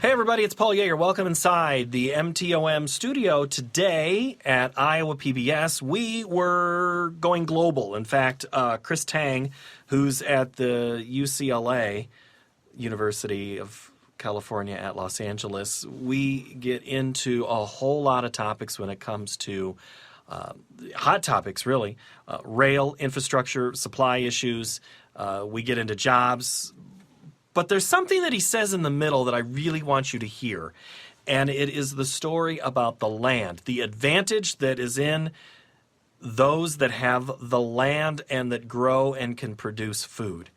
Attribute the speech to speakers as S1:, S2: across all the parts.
S1: Hey everybody, it's Paul Yeager. Welcome inside the MTOM studio. Today at Iowa PBS, we were going global. In fact, Chris Tang, who's at the UCLA, University of California at Los Angeles, we get into a whole lot of topics when it comes to hot topics, really. Rail, infrastructure, supply issues. We get into jobs. But there's something that he says in the middle that I really want you to hear, and it is the story about the land, the advantage that is in those that have the land and that grow and can produce food.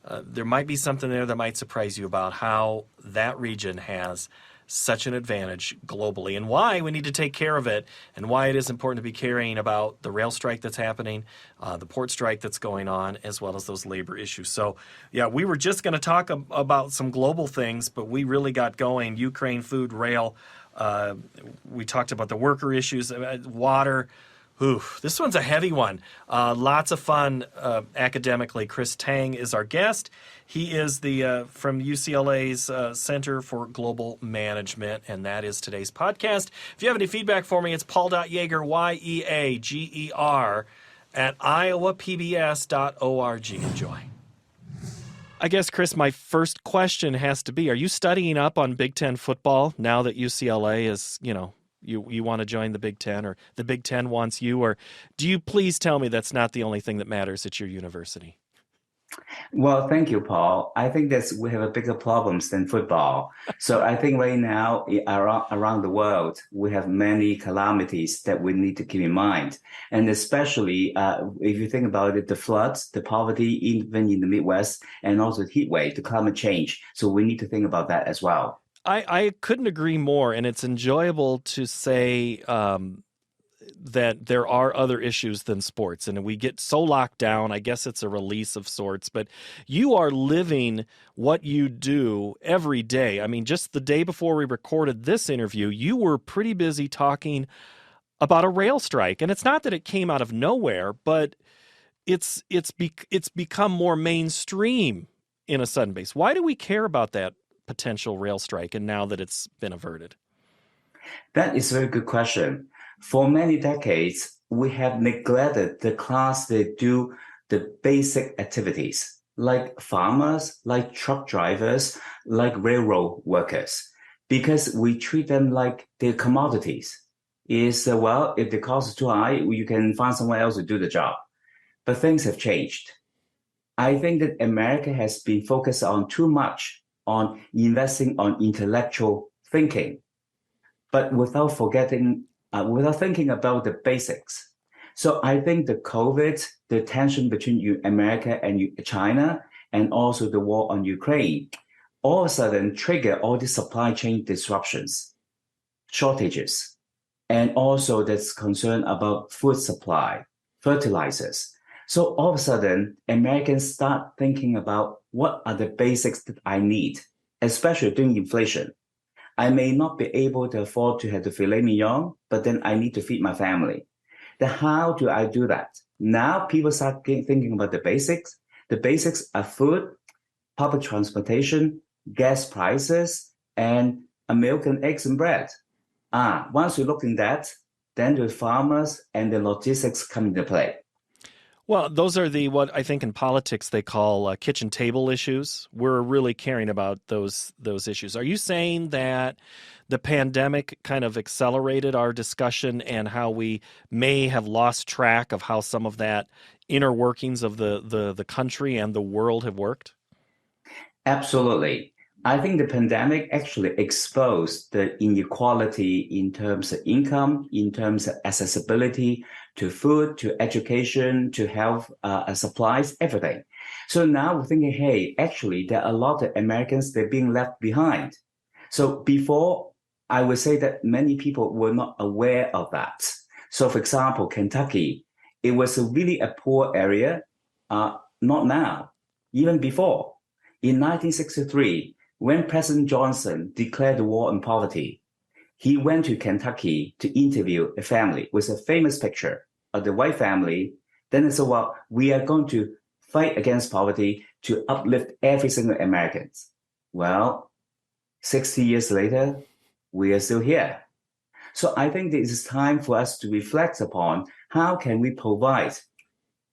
S1: There might be something there that might surprise you about how that region has such an advantage globally and why we need to take care of it and why it is important to be caring about the rail strike that's happening, the port strike that's going on, as well as those labor issues. So, yeah, we were just going to talk about some global things, but we really got going. Ukraine, food, rail. We talked about the worker issues, water. Ooh, this one's a heavy one. Lots of fun academically. Chris Tang is our guest. He is the from UCLA's Center for Global Management, and that is today's podcast. If you have any feedback for me, it's paul.yeager, Y-E-A-G-E-R, at iowapbs.org. Enjoy. I guess, Chris, my first question has to be, are you studying up on Big Ten football now that UCLA is, you want to join the Big Ten, or the Big Ten wants you, or do you please tell me that's not the only thing that matters at your university?
S2: Well, thank you, Paul. I think that we have a bigger problems than football. So I think right now around the world, we have many calamities that we need to keep in mind. And especially if you think about it, the floods, the poverty, even in the Midwest, and also the heat wave, the climate change. So we need to think about that as well.
S1: I couldn't agree more, and it's enjoyable to say that there are other issues than sports, and we get so locked down. I guess it's a release of sorts, but you are living what you do every day. I mean, just the day before we recorded this interview, you were pretty busy talking about a rail strike, and it's not that it came out of nowhere, but it's become more mainstream in a sudden base. Why do we care about that potential rail strike, and now that it's been averted?
S2: That is a very good question. For many decades, we have neglected the class that do the basic activities, like farmers, like truck drivers, like railroad workers, because we treat them like they're commodities. If the cost is too high, you can find someone else to do the job. But things have changed. I think that America has been focused on too much on investing on intellectual thinking, but without thinking about the basics. So I think the COVID, the tension between America and China, and also the war on Ukraine, all of a sudden trigger all the supply chain disruptions, shortages, and also that's concern about food supply, fertilizers. So all of a sudden, Americans start thinking about what are the basics that I need, especially during inflation. I may not be able to afford to have the filet mignon, but then I need to feed my family. Then how do I do that? Now people start thinking about the basics. The basics are food, public transportation, gas prices, and milk and eggs and bread. Once you look in that, then the farmers and the logistics come into play.
S1: Well, those are what I think in politics they call kitchen table issues. We're really caring about those issues. Are you saying that the pandemic kind of accelerated our discussion and how we may have lost track of how some of that inner workings of the country and the world have worked?
S2: Absolutely. I think the pandemic actually exposed the inequality in terms of income, in terms of accessibility to food, to education, to health supplies, everything. So now we're thinking, hey, actually, there are a lot of Americans that are being left behind. So before, I would say that many people were not aware of that. So for example, Kentucky, it was really a poor area, not now, even before. In 1963, when President Johnson declared the war on poverty, he went to Kentucky to interview a family with a famous picture of the white family. Then they said, well, we are going to fight against poverty to uplift every single American. Well, 60 years later, we are still here. So I think it is time for us to reflect upon how can we provide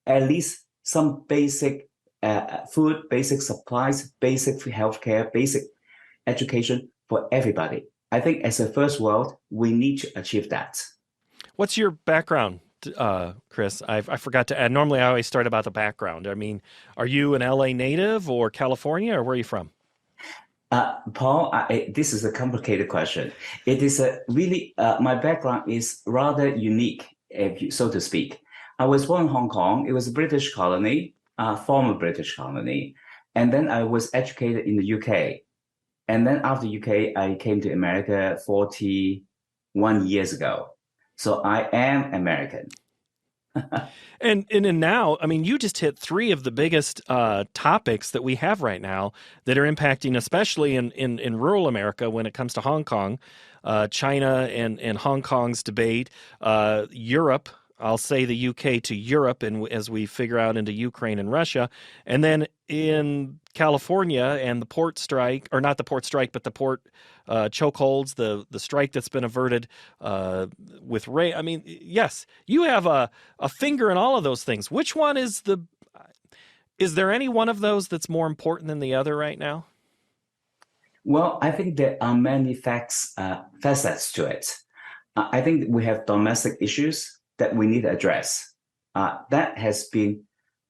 S2: at least some basic food, basic supplies, basic healthcare, basic education for everybody. I think as a first world, we need to achieve that.
S1: What's your background, Chris? I forgot to add. Normally, I always start about the background. I mean, are you an LA native or California, or where are you from?
S2: Paul, this is a complicated question. It is a really, my background is rather unique, so to speak. I was born in Hong Kong. It was a British colony, former British colony. And then I was educated in the UK. And then after UK, I came to America 41 years ago. So I am American.
S1: And now, I mean, you just hit three of the biggest topics that we have right now that are impacting, especially in rural America when it comes to Hong Kong, China and Hong Kong's debate, Europe. I'll say the UK to Europe, and as we figure out into Ukraine and Russia, and then in California and the port strike, or not the port strike, but the port chokeholds, the strike that's been averted with Ray. I mean, yes, you have a finger in all of those things. Which one is the? Is there any one of those that's more important than the other right now?
S2: Well, I think there are many facets to it. I think we have domestic issues that we need to address. That has been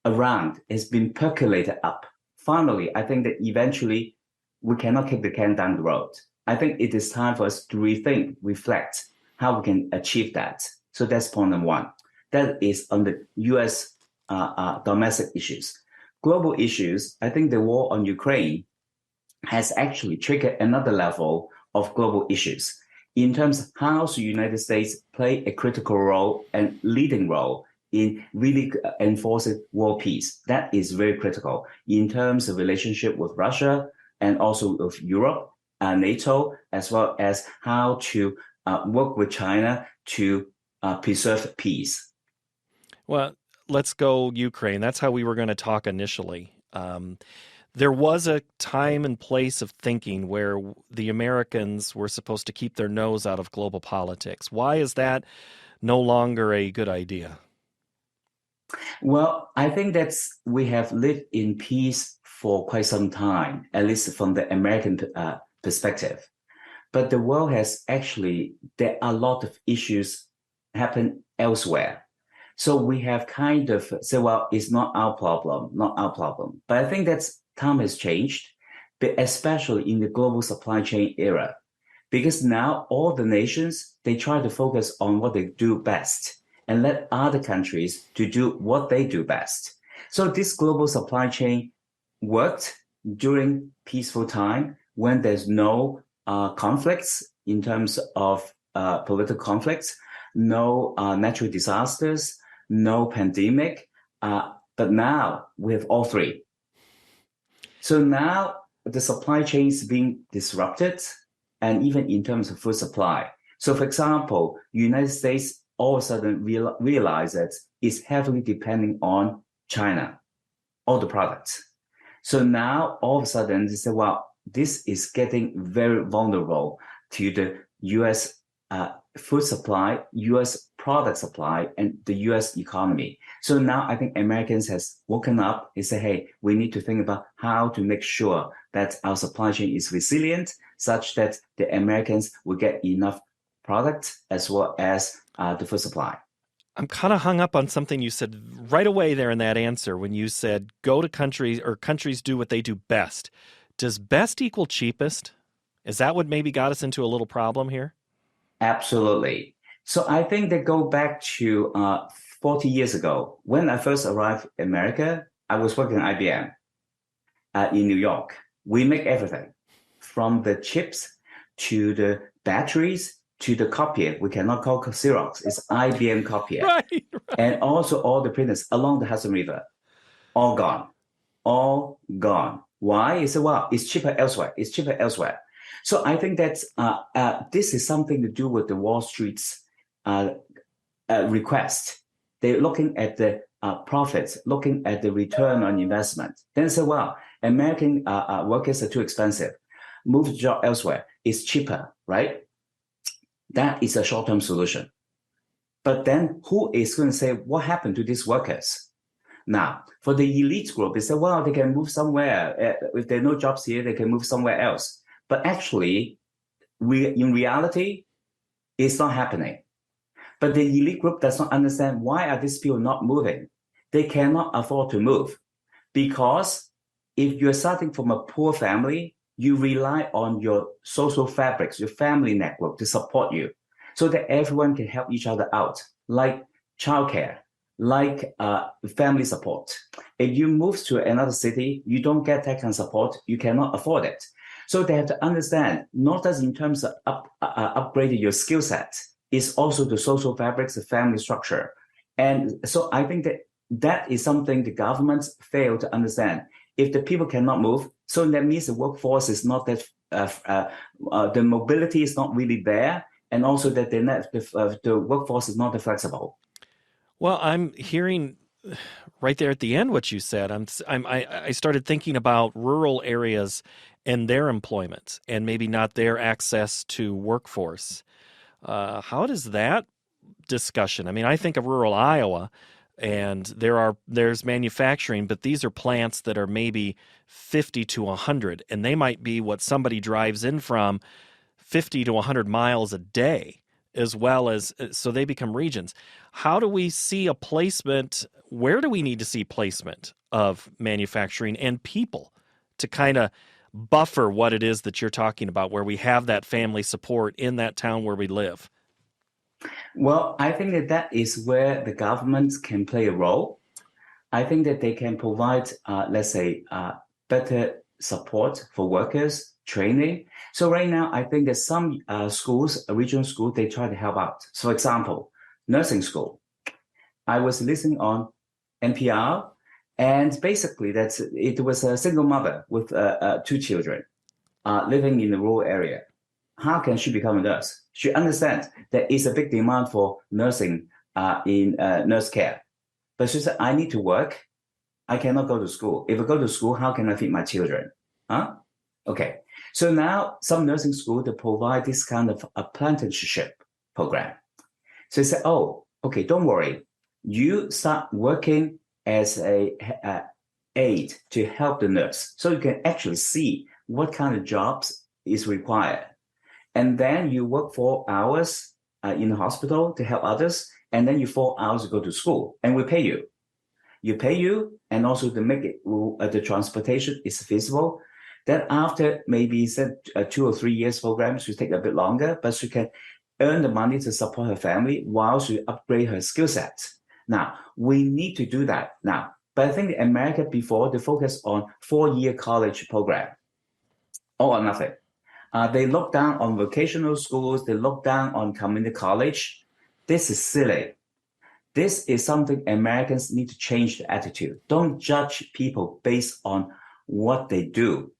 S2: around, has been percolated up. Finally, I think that eventually we cannot kick the can down the road. I think it is time for us to rethink, reflect how we can achieve that. So that's point number one. That is on the US domestic issues. Global issues, I think the war on Ukraine has actually triggered another level of global issues in terms of how the United States play a critical role and leading role in really enforcing world peace. That is very critical in terms of relationship with Russia and also with Europe, NATO, as well as how to work with China to preserve peace.
S1: Well, let's go Ukraine. That's how we were going to talk initially. There was a time and place of thinking where the Americans were supposed to keep their nose out of global politics. Why is that no longer a good idea?
S2: Well, I think we have lived in peace for quite some time, at least from the American perspective. But the world has actually, there are a lot of issues happen elsewhere. So we have kind of said, well, it's not our problem, not our problem. But I think time has changed, but especially in the global supply chain era, because now all the nations, they try to focus on what they do best and let other countries to do what they do best. So this global supply chain worked during peaceful time when there's no conflicts in terms of political conflicts, no natural disasters, no pandemic. But now we have all three. So now the supply chain is being disrupted, and even in terms of food supply. So for example, United States all of a sudden realize that it's heavily depending on China, all the products. So now all of a sudden they say, well, this is getting very vulnerable to the US food supply, US product supply, and the US economy. So now I think Americans has woken up and say, hey, we need to think about how to make sure that our supply chain is resilient such that the Americans will get enough product as well as the food supply.
S1: I'm kind of hung up on something you said right away there in that answer when you said go to countries or countries do what they do best. Does best equal cheapest? Is that what maybe got us into a little problem here?
S2: Absolutely. So I think they go back to 40 years ago. When I first arrived in America, I was working at IBM in New York. We make everything from the chips to the batteries to the copier. We cannot call Xerox. It's IBM copier.
S1: Right.
S2: And also all the printers along the Hudson River, all gone, all gone. Why? It's well, it's cheaper elsewhere. It's cheaper elsewhere. So I think that this is something to do with the Wall Street's request. They're looking at the profits, looking at the return on investment. Then say, well, American workers are too expensive. move the job elsewhere. It's cheaper, right? That is a short-term solution. But then who is going to say what happened to these workers? Now, for the elite group, they say, well, they can move somewhere. If there are no jobs here, they can move somewhere else. But actually, in reality, it's not happening. But the elite group does not understand why are these people not moving. They cannot afford to move because if you're starting from a poor family, you rely on your social fabrics, your family network to support you so that everyone can help each other out, like childcare, like family support. If you move to another city, you don't get that kind of support, you cannot afford it. So they have to understand, not just in terms of upgrading your skill set, it's also the social fabrics, the family structure. And so I think that is something the governments fail to understand. If the people cannot move, so that means the workforce is not that, the mobility is not really there, and also that the workforce is not that flexible.
S1: Well, I'm hearing right there at the end what you said. I started thinking about rural areas and their employment and maybe not their access to workforce. How does that discussion? I mean, I think of rural Iowa, and there's manufacturing, but these are plants that are maybe 50 to 100, and they might be what somebody drives in from 50 to 100 miles a day, as well as, so they become regions. How do we see a placement? Where do we need to see placement of manufacturing and people to kind of buffer what it is that you're talking about, where we have that family support in that town where we live?
S2: Well, I think that is where the governments can play a role. I think that they can provide, let's say, better support for workers, training. So right now, I think that some schools, regional schools, they try to help out. So, for example, nursing school. I was listening on NPR, and basically, it was a single mother with two children living in a rural area. How can she become a nurse? She understands there is a big demand for nursing in nurse care. But she said, I need to work. I cannot go to school. If I go to school, how can I feed my children? Huh? Okay. So now some nursing school, they provide this kind of apprenticeship program. So they say, oh, okay, don't worry. You start working as a aide to help the nurse. So you can actually see what kind of jobs is required. And then you work 4 hours in the hospital to help others. And then you 4 hours to go to school and we pay you. You pay you, and also to make it the transportation is feasible. Then after maybe 2 or 3 years program, she take a bit longer, but she can earn the money to support her family while she upgrade her skill sets. Now, we need to do that now. But I think in America before, they focus on 4-year college program, all or nothing. They look down on vocational schools. They look down on community college. This is silly. This is something Americans need to change the attitude. Don't judge people based on what they do.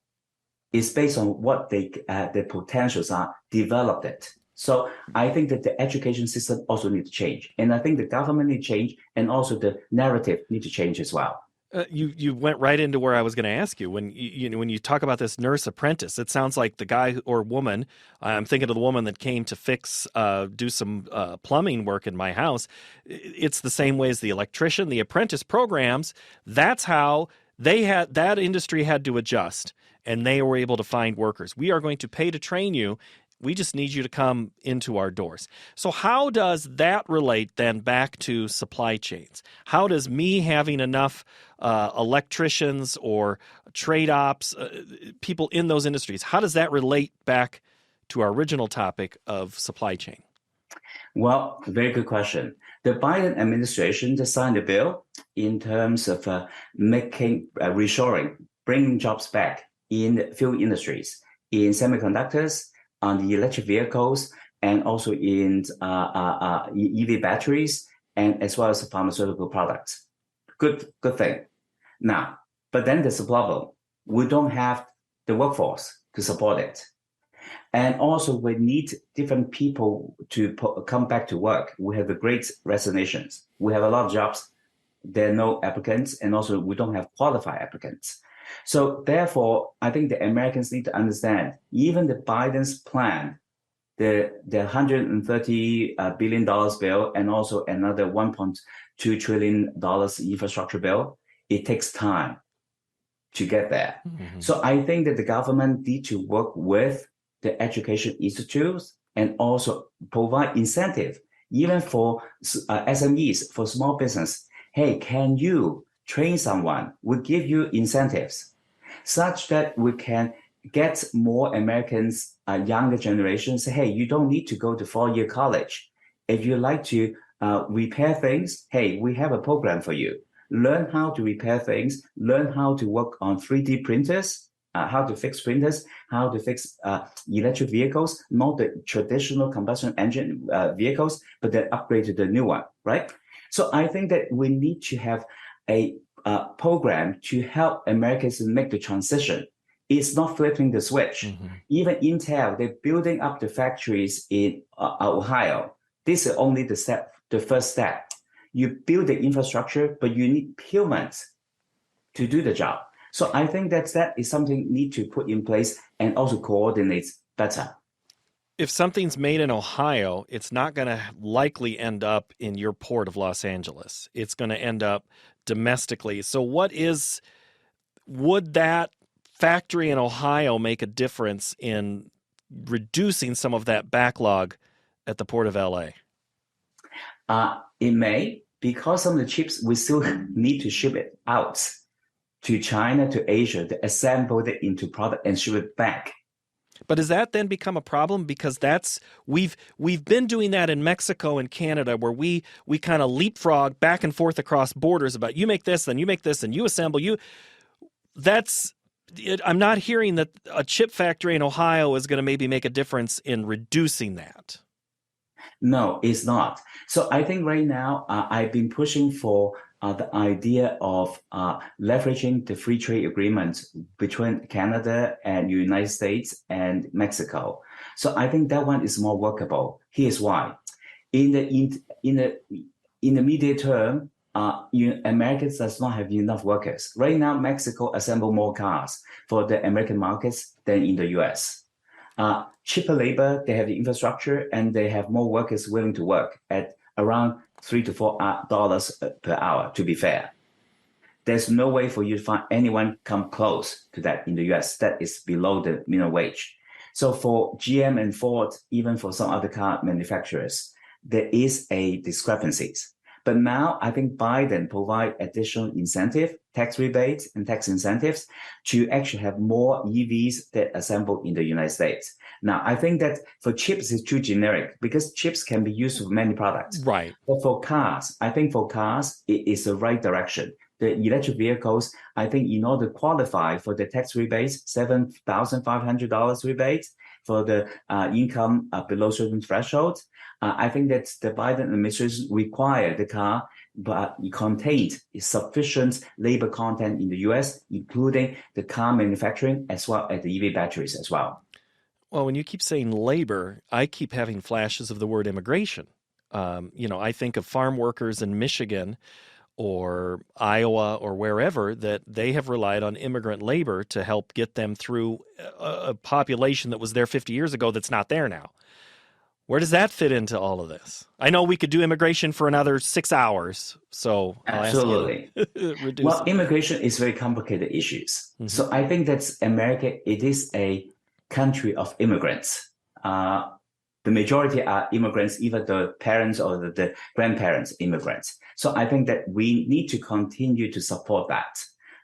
S2: It's based on what their potentials are, develop it. So I think that the education system also needs to change. And I think the government needs to change, and also the narrative needs to change as well.
S1: You went right into where I was going to ask you. When when you talk about this nurse apprentice, it sounds like the guy or woman. I'm thinking of the woman that came to do some plumbing work in my house. It's the same way as the electrician, the apprentice programs. That's how that industry had to adjust, and they were able to find workers. We are going to pay to train you. We just need you to come into our doors. So how does that relate then back to supply chains? How does me having enough electricians or trade ops, people in those industries, how does that relate back to our original topic of supply chain?
S2: Well, very good question. The Biden administration just signed a bill in terms of making reshoring, bringing jobs back in few industries, in semiconductors, on the electric vehicles, and also in EV batteries, and as well as pharmaceutical products. Good thing. Now, but then there's a problem. We don't have the workforce to support it. And also we need different people to come back to work. We have the great resignations. We have a lot of jobs. There are no applicants, and also we don't have qualified applicants. So therefore, I think the Americans need to understand, even the Biden's plan, the $130 billion bill and also another $1.2 trillion infrastructure bill, it takes time to get there.
S1: Mm-hmm.
S2: So I think that the government need to work with the education institutes and also provide incentive, even for SMEs, for small business. Hey, can you train someone? We give you incentives such that we can get more Americans, younger generation, say, hey, you don't need to go to 4-year college. If you like to repair things, hey, we have a program for you. Learn how to repair things, learn how to work on 3D printers, how to fix printers, how to fix electric vehicles, not the traditional combustion engine vehicles, but then upgrade to the new one, right? So I think that we need to have a program to help Americans make the transition. It's not flipping the switch.
S1: Mm-hmm.
S2: Even Intel, they're building up the factories in Ohio. This is only the first step. You build the infrastructure, but you need humans to do the job. So I think that is something need to put in place and also coordinate better.
S1: If something's made in Ohio, it's not going to likely end up in your port of Los Angeles. It's going to end up domestically. So would that factory in Ohio make a difference in reducing some of that backlog at the port of LA?
S2: It may, because some of the chips we still need to ship it out to China, to Asia, to assemble it into product and ship it back.
S1: But does that then become a problem? Because we've been doing that in Mexico and Canada, where we kind of leapfrog back and forth across borders about you make this, then you make this, and you assemble you. I'm not hearing that a chip factory in Ohio is going to maybe make a difference in reducing that.
S2: No, it's not. So I think right now I've been pushing for the idea of leveraging the free trade agreement between Canada and United States and Mexico. So I think that one is more workable. Here's why. In the immediate term, Americans does not have enough workers. Right now, Mexico assemble more cars for the American markets than in the US. Cheaper labor, they have the infrastructure, and they have more workers willing to work at around $3 to $4 per hour, to be fair. There's no way for you to find anyone come close to that in the US. That is below the minimum wage. So for GM and Ford, even for some other car manufacturers, there is a discrepancies. But now I think Biden provide additional incentive, tax rebates and tax incentives to actually have more EVs that assemble in the United States. Now, I think that for chips is too generic because chips can be used for many products.
S1: Right.
S2: But for cars, I think for cars, it is the right direction. The electric vehicles, I think in order to qualify for the tax rebates, $7,500 rebates for the income below certain thresholds, I think that the Biden administration required the car, but it contained sufficient labor content in the US, including the car manufacturing as well as the EV batteries as well.
S1: Well, when you keep saying labor, I keep having flashes of the word immigration. I think of farm workers in Michigan or Iowa or wherever that they have relied on immigrant labor to help get them through a population that was there 50 years ago that's not there now. Where does that fit into all of this? I know we could do immigration for another 6 hours, so I'll
S2: Absolutely.
S1: ask you to reduce
S2: Well,
S1: it.
S2: Immigration is very complicated issues.
S1: Mm-hmm.
S2: So I think that America, it is a country of immigrants. The majority are immigrants, either the parents or the grandparents immigrants. So I think that we need to continue to support that.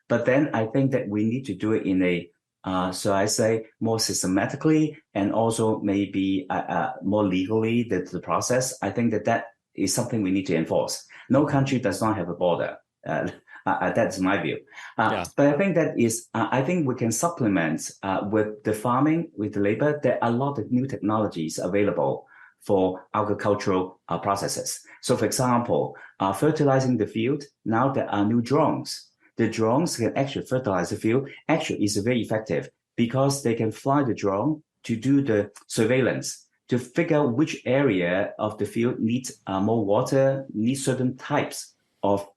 S2: But then I think that we need to do it in a so I say more systematically and also maybe more legally the process. I think that is something we need to enforce. No country does not have a border. That's my view. But I think I think we can supplement with the farming, with the labor. There are a lot of new technologies available for agricultural processes. So for example, fertilizing the field, now there are new drones. The drones can actually fertilize the field. Actually, it's very effective because they can fly the drone to do the surveillance, to figure which area of the field needs more water, needs certain types of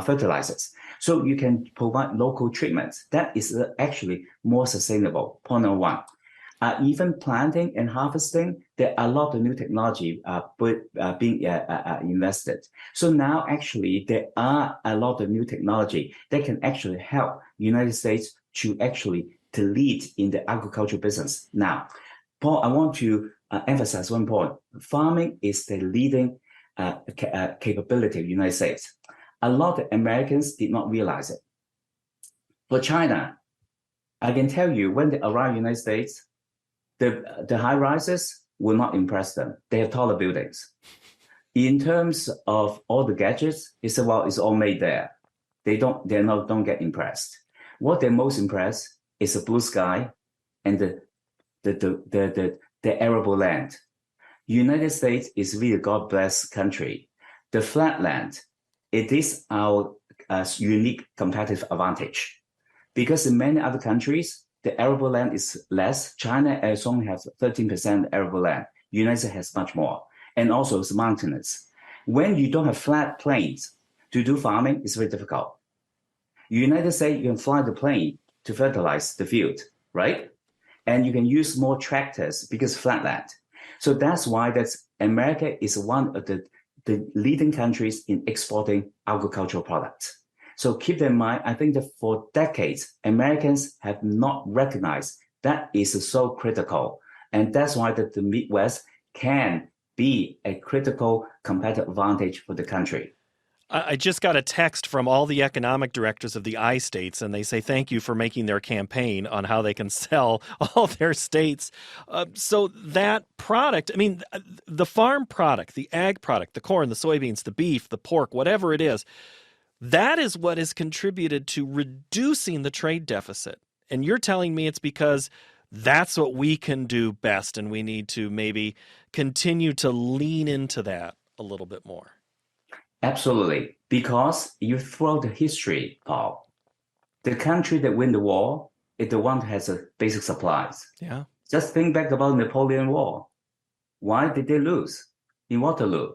S2: fertilizers. So you can provide local treatments. That is actually more sustainable. Point number one. Even planting and harvesting, there are a lot of new technology being invested. So now actually there are a lot of new technology that can actually help United States to lead in the agricultural business. Now, Paul, I want to emphasize one point. Farming is the leading capability of the United States. A lot of Americans did not realize it. For China, I can tell you when they arrive in the United States, the high rises will not impress them. They have taller buildings. In terms of all the gadgets, it's all made there. They don't get impressed. What they're most impressed is the blue sky and the arable land. United States is really a God-blessed country. The flat land, it is our unique competitive advantage. Because in many other countries, the arable land is less. China only has 13% arable land. United States has much more. And also it's mountainous. When you don't have flat plains to do farming, it's very difficult. United States, you can fly the plane to fertilize the field, right? And you can use more tractors because flat land. So that's why America is one of the leading countries in exporting agricultural products. So keep that in mind. I think that for decades, Americans have not recognized that is so critical. And that's why the Midwest can be a critical competitive advantage for the country.
S1: I just got a text from all the economic directors of the I states, and they say thank you for making their campaign on how they can sell all their states. So that product, I mean, the farm product, the ag product, the corn, the soybeans, the beef, the pork, whatever it is, that is what has contributed to reducing the trade deficit. And you're telling me it's because that's what we can do best, and we need to maybe continue to lean into that a little bit more.
S2: Absolutely. Because you throw the history, Paul, the country that win the war is the one that has a basic supplies.
S1: Yeah.
S2: Just think back about Napoleon War. Why did they lose in Waterloo?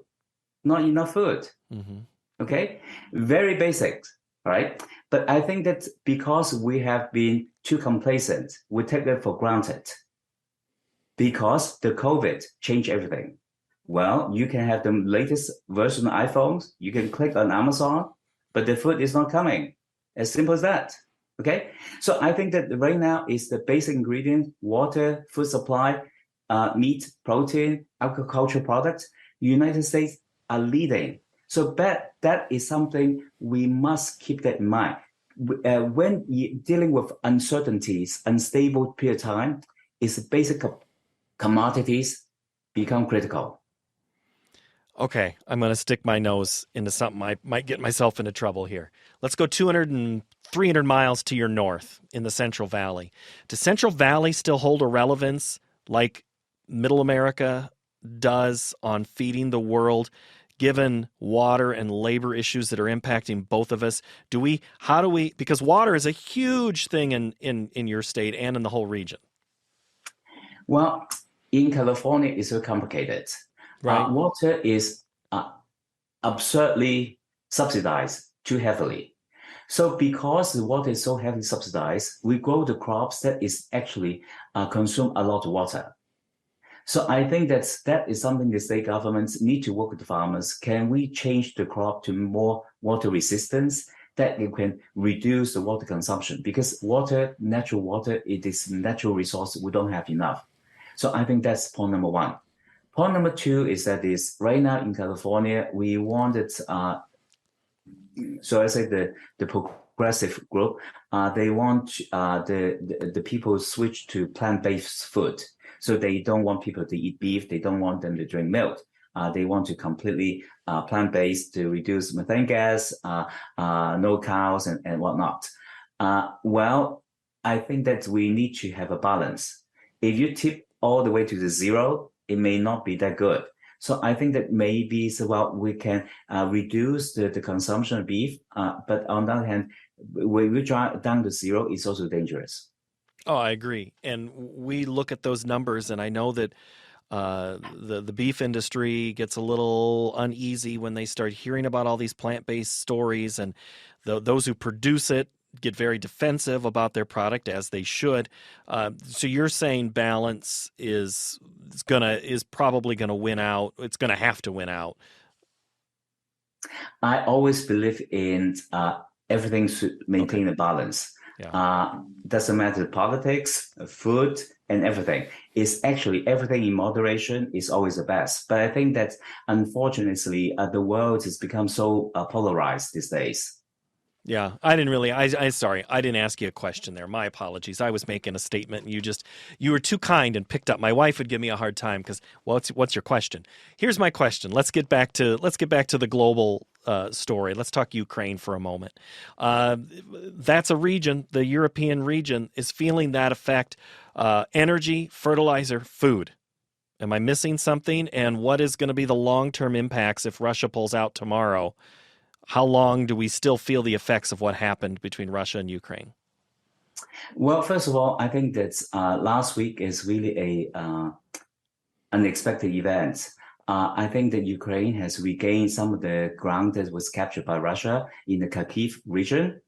S2: Not enough food.
S1: Mm-hmm.
S2: Okay, very basic, right? But I think that because we have been too complacent, we take that for granted. Because the COVID changed everything. Well, you can have the latest version of iPhones, you can click on Amazon, but the food is not coming. As simple as that. Okay, so I think that right now is the basic ingredient: water, food supply, meat, protein, agricultural products. United States are leading. So that is something we must keep that in mind. When dealing with uncertainties, unstable period of time, is basic commodities become critical.
S1: Okay, I'm going to stick my nose into something. I might get myself into trouble here. Let's go 200 and 300 miles to your north in the Central Valley. Does Central Valley still hold a relevance like Middle America does on feeding the world, given water and labor issues that are impacting both of us? Because water is a huge thing in your state and in the whole region.
S2: Well, in California, it's so complicated.
S1: Right.
S2: Water is absurdly subsidized too heavily. So because the water is so heavily subsidized, we grow the crops that is actually consume a lot of water. So I think that is something the state governments need to work with the farmers. Can we change the crop to more water resistance that you can reduce the water consumption? Because natural water, it is natural resource. We don't have enough. So I think that's point number one. Point number two is that right now in California, we wanted, so I say the progressive group, they want the people switch to plant-based food. So they don't want people to eat beef. They don't want them to drink milk. They want to completely plant-based to reduce methane gas, no cows and whatnot. Well, I think that we need to have a balance. If you tip all the way to the zero, it may not be that good. So I think that maybe we can reduce the consumption of beef, but on the other hand, when we drive down to zero, it's also dangerous.
S1: Oh, I agree. And we look at those numbers, and I know that The beef industry gets a little uneasy when they start hearing about all these plant-based stories, and those who produce it get very defensive about their product, as they should. So you're saying balance is probably gonna win out. It's gonna have to win out.
S2: I always believe in everything should
S1: Okay.
S2: maintain a balance.
S1: Yeah.
S2: Doesn't matter politics, food, and everything. It's actually everything in moderation is always the best. But I think that unfortunately, the world has become so polarized these days.
S1: Yeah, I didn't really. I sorry, I didn't ask you a question there. My apologies. I was making a statement, and you were too kind and picked up. My wife would give me a hard time because, well, what's your question? Here's my question. Let's get back to the global story. Let's talk Ukraine for a moment. That's a region. The European region is feeling that effect. Energy, fertilizer, food. Am I missing something? And what is going to be the long-term impacts if Russia pulls out tomorrow? How long do we still feel the effects of what happened between Russia and Ukraine?
S2: Well, first of all, I think that last week is really a unexpected event. I think that Ukraine has regained some of the ground that was captured by Russia in the Kharkiv region.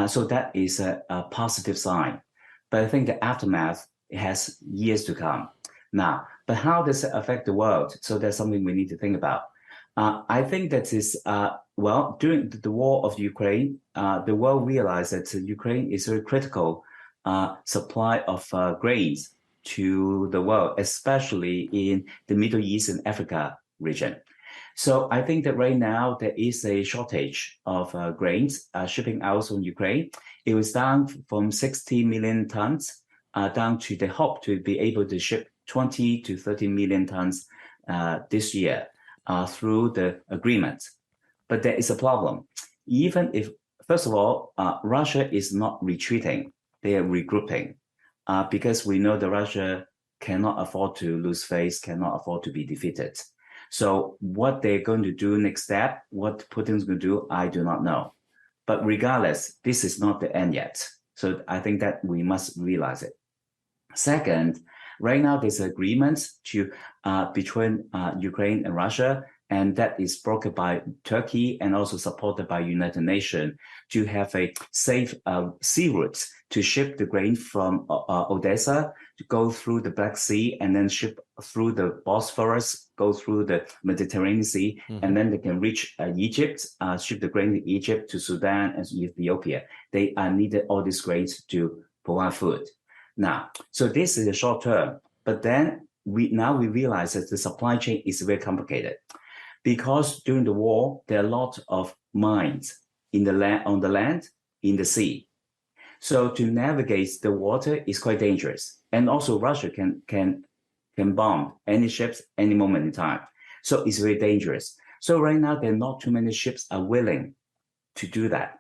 S2: So that is a positive sign. But I think the aftermath has years to come. Now, but how does it affect the world? So that's something we need to think about. I think that is, well, during the war of Ukraine, the world realized that Ukraine is a very critical supply of grains to the world, especially in the Middle East and Africa region. So I think that right now there is a shortage of grains shipping out from Ukraine. It was down from 60 million tons down to the hope to be able to ship 20 to 30 million tons this year through the agreement. But there is a problem. Even if, first of all, Russia is not retreating, they are regrouping because we know that Russia cannot afford to lose face, cannot afford to be defeated. So what they're going to do next step, what Putin's going to do, I do not know. But regardless, this is not the end yet. So I think that we must realize it. Second, right now there's agreements between Ukraine and Russia, and that is brokered by Turkey and also supported by United Nations to have a safe sea routes to ship the grain from Odessa to go through the Black Sea and then ship through the Bosphorus, go through the Mediterranean Sea, and then they can reach Egypt, ship the grain to Egypt, to Sudan, and Ethiopia. They needed all these grains to provide food. Now, so this is a short term, but then we realize that the supply chain is very complicated because during the war, there are a lot of mines in the land, on the land, in the sea. So to navigate the water is quite dangerous. And also Russia can bomb any ships any moment in time. So it's very dangerous. So right now, there are not too many ships are willing to do that.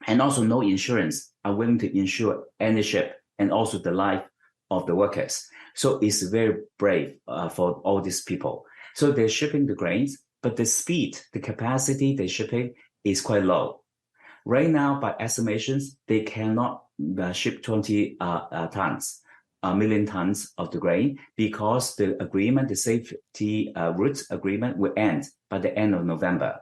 S2: And also no insurance are willing to insure any ship and also the life of the workers. So it's very brave for all these people. So they're shipping the grains, but the speed, the capacity they're shipping is quite low. Right now, by estimations, they cannot ship 20 million tons of the grain because the agreement, the safety routes agreement will end by the end of November.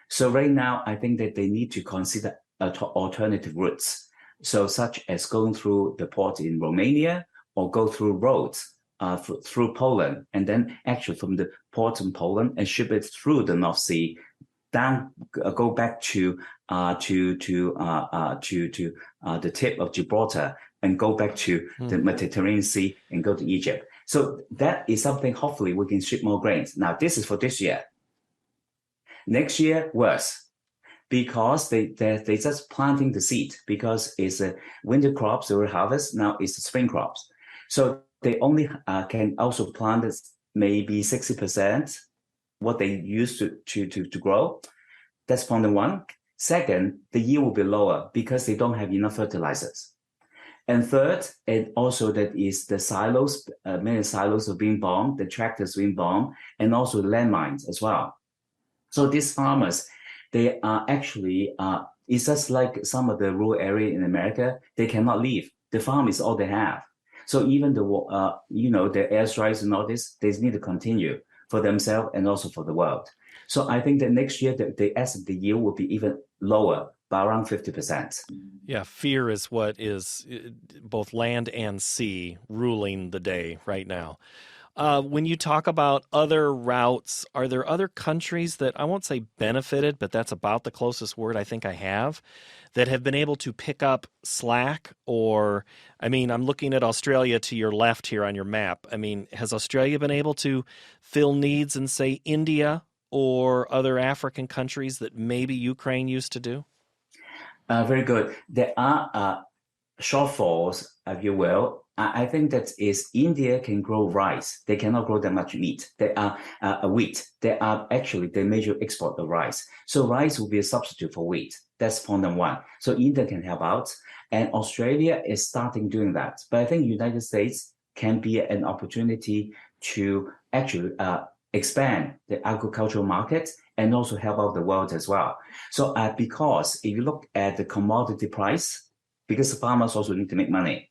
S2: So right now, I think that they need to consider alternative routes. So such as going through the port in Romania or go through roads through Poland, and then actually from the port in Poland and ship it through the North Sea, then go back to the tip of Gibraltar and go back to the Mediterranean Sea and go to Egypt. So that is something hopefully we can ship more grains. Now this is for this year. Next year, worse. Because they're just planting the seed because it's a winter crops they will harvest. Now it's the spring crops. So they only can also plant maybe 60% what they used to grow. That's point one. Second, the yield will be lower because they don't have enough fertilizers. And third, and also that is the silos, many silos are being bombed, the tractors being bombed, and also landmines as well. So these farmers, they are actually, it's just like some of the rural area in America, they cannot leave. The farm is all they have. So even the airstrikes and all this, they need to continue for themselves and also for the world. So I think that next year the asset the yield will be even lower by around 50%.
S1: Yeah, fear is what is both land and sea ruling the day right now. When you talk about other routes, are there other countries that I won't say benefited, but that's about the closest word I think I have, that have been able to pick up slack? Or, I mean, I'm looking at Australia to your left here on your map. I mean, has Australia been able to fill needs in, say, India or other African countries that maybe Ukraine used to do?
S2: Very good. There are shortfalls, if you will. I think that is India can grow rice. They cannot grow that much meat. They are wheat. They are actually the major export of rice. So rice will be a substitute for wheat. That's point number one. So India can help out, and Australia is starting doing that. But I think United States can be an opportunity to actually expand the agricultural market and also help out the world as well. So because if you look at the commodity price, because the farmers also need to make money,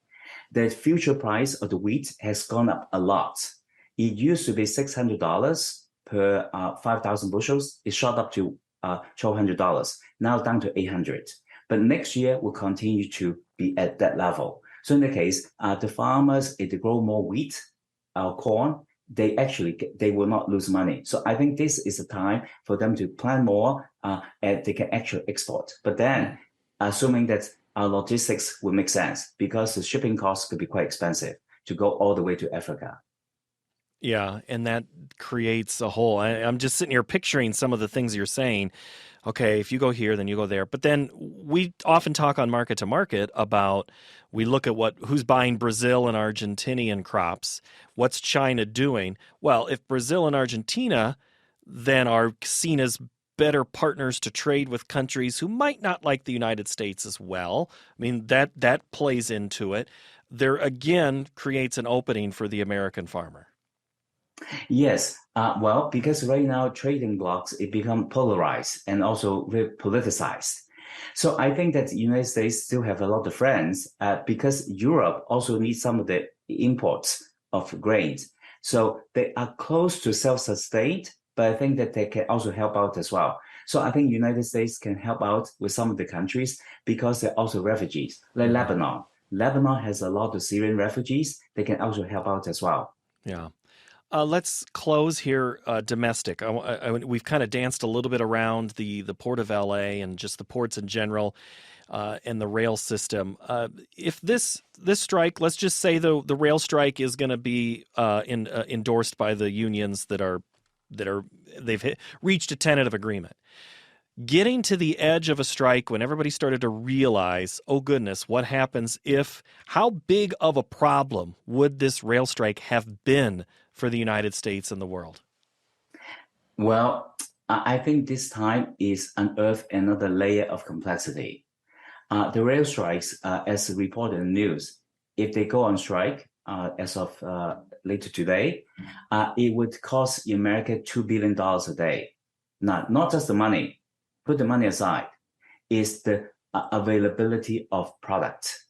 S2: the future price of the wheat has gone up a lot. It used to be $600 per 5,000 bushels. It shot up to $1,200, now down to $800. But next year will continue to be at that level. So in the case, the farmers, if they grow more wheat or corn, they will not lose money. So I think this is a time for them to plan more, and they can actually export. But then, assuming that our logistics will make sense, because the shipping costs could be quite expensive to go all the way to Africa.
S1: Yeah, and that creates a hole. I'm just sitting here picturing some of the things you're saying. Okay, if you go here, then you go there. But then we often talk on market to market about, we look at who's buying Brazil and Argentinian crops. What's China doing? Well, if Brazil and Argentina then are seen as better partners to trade with countries who might not like the United States as well, I mean, that plays into it. There again creates an opening for the American farmer.
S2: Yes, well, because right now trading blocks it become polarized and also very politicized. So I think that the United States still have a lot of friends because Europe also needs some of the imports of grains. So they are close to self-sustained, but I think that they can also help out as well. So I think United States can help out with some of the countries because they're also refugees, like Lebanon. Lebanon has a lot of Syrian refugees. They can also help out as well.
S1: Yeah. Let's close here domestic. We've kind of danced a little bit around the port of LA and just the ports in general and the rail system. If this strike, let's just say the rail strike is going to be endorsed by the unions they've reached a tentative agreement. Getting to the edge of a strike when everybody started to realize, oh goodness, what happens if, how big of a problem would this rail strike have been for the United States and the world?
S2: Well, I think this time is unearthed another layer of complexity. The rail strikes, as reported in the news, if they go on strike as of later today, it would cost America $2 billion a day. Not just the money, put the money aside, is the availability of product.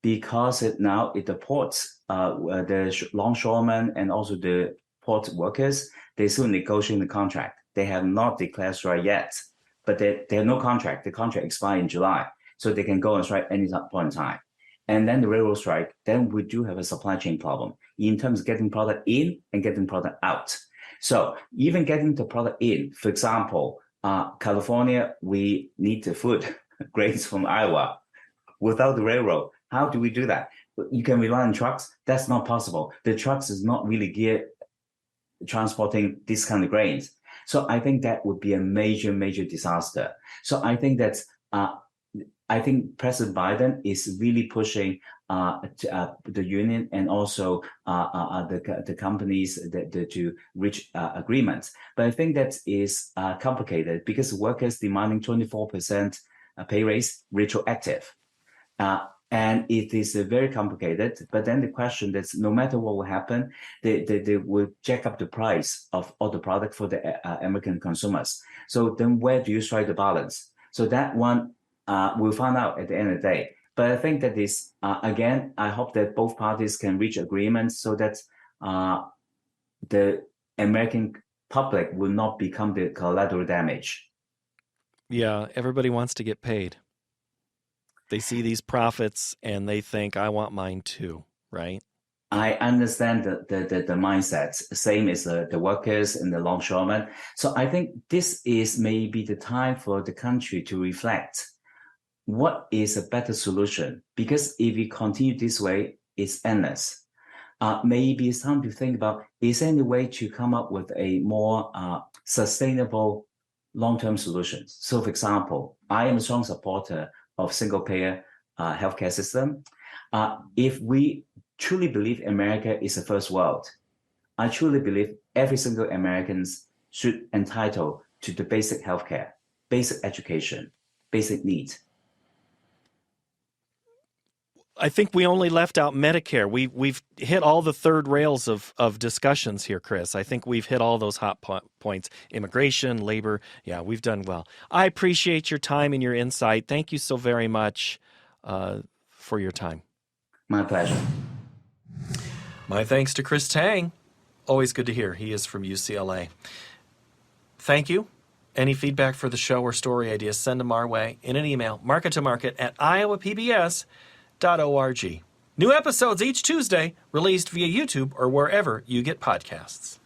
S2: Because now the ports, the longshoremen and also the port workers, they still negotiating the contract. They have not declared strike yet, but they have no contract. The contract expires in July, so they can go on strike any point in time. And then the railroad strike, then we do have a supply chain problem in terms of getting product in and getting product out. So even getting the product in, for example, California, we need the food grains from Iowa. Without the railroad, how do we do that? You can rely on trucks. That's not possible. The trucks is not really geared transporting this kind of grains. So I think that would be a major, major disaster. So I think that President Biden is really pushing the union and also the companies to reach agreements. But I think that is complicated because workers demanding 24% pay raise retroactive. And it is very complicated. But then the question that's no matter what will happen, they will jack up the price of all the product for the American consumers. So then where do you strike the balance? So that one we'll find out at the end of the day. But I think that is, again, I hope that both parties can reach agreement so that the American public will not become the collateral damage.
S1: Yeah, everybody wants to get paid. They see these profits and they think, I want mine too, right?
S2: I understand the mindset, same as the workers and the longshoremen. So I think this is maybe the time for the country to reflect what is a better solution. Because if we continue this way, it's endless. Maybe it's time to think about, is there any way to come up with a more sustainable long-term solutions? So for example, I am a strong supporter of single-payer healthcare system. If we truly believe America is a first world, I truly believe every single Americans should entitled to the basic healthcare, basic education, basic needs.
S1: I think we only left out Medicare. We've hit all the third rails of discussions here, Chris. I think we've hit all those hot points. Immigration, labor. Yeah, we've done well. I appreciate your time and your insight. Thank you so very much for your time.
S2: My pleasure.
S1: My thanks to Chris Tang. Always good to hear. He is from UCLA. Thank you. Any feedback for the show or story ideas, send them our way in an email, markettomarket@iowapbs.org. New episodes each Tuesday, released via YouTube or wherever you get podcasts.